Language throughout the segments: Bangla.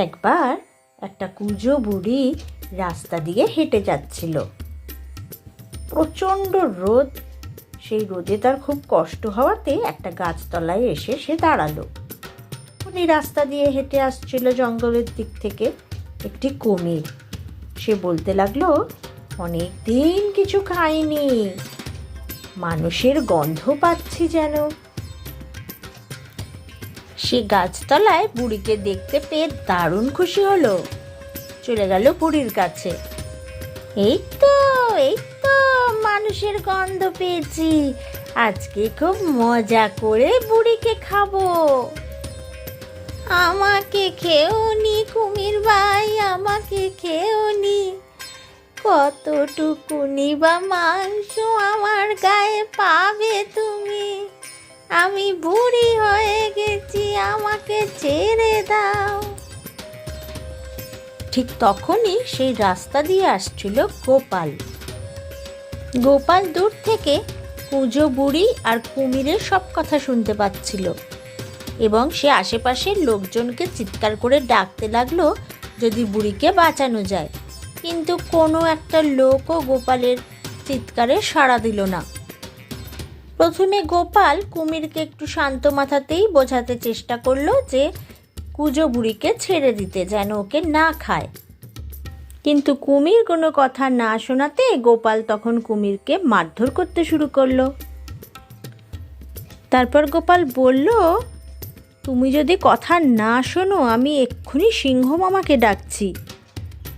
একবার একটা কুঁজো বুড়ি রাস্তা দিয়ে হেঁটে যাচ্ছিল। প্রচণ্ড রোদ। সেই রোদে তার খুব কষ্ট হওয়াতে একটা গাছতলায় এসে সে দাঁড়ালো। উনি রাস্তা দিয়ে হেঁটে আসছিল জঙ্গলের দিক থেকে একটি কুমির। সে বলতে লাগলো, অনেক দিন কিছু খাইনি, মানুষের গন্ধ পাচ্ছি যেন। সে গাছতলায় বুড়িকে দেখতে পেয়ে দারুণ খুশি হলো। চলে গেল বুড়ির কাছে। এই তো মানুষের গন্ধ পেয়েছি, আজকে খুব মজা করে বুড়িকে খাবো। আমাকে খেও নি কুমির ভাই, আমাকে খেও নি। কতটুকুনি বা মাংস আমার গায়ে পাবে তুমি? আমি বুড়ি হয়ে গেছি, আমাকে ছেড়ে দাও। ঠিক তখনই সেই রাস্তা দিয়ে আসছিল গোপাল। গোপাল দূর থেকে কুঁজো বুড়ি আর কুমিরের সব কথা শুনতে পাচ্ছিল এবং সে আশেপাশের লোকজনকে চিৎকার করে ডাকতে লাগলো যদি বুড়িকে বাঁচানো যায়। কিন্তু কোনো একটা লোকও গোপালের চিৎকারে সাড়া দিল না। প্রথমে গোপাল কুমিরকে একটু শান্ত মাথাতেই বোঝাতে চেষ্টা করলো যে কুঁজো বুড়িকে ছেড়ে দিতে, যেন ওকে না খায়। কিন্তু কুমির কোনো কথা না শোনাতে গোপাল তখন কুমিরকে মারধর করতে শুরু করলো। তারপর গোপাল বলল, তুমি যদি কথা না শোনো, আমি এক্ষুনি সিংহ মামাকে ডাকছি,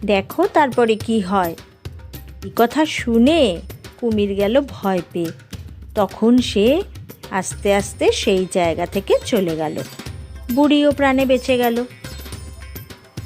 দেখো তারপরে কি হয়। এই কথা শুনে কুমির গেল ভয় পেয়ে। তখন সে আস্তে আস্তে সেই জায়গা থেকে চলে গেল। বুড়িও প্রাণে বেঁচে গেল।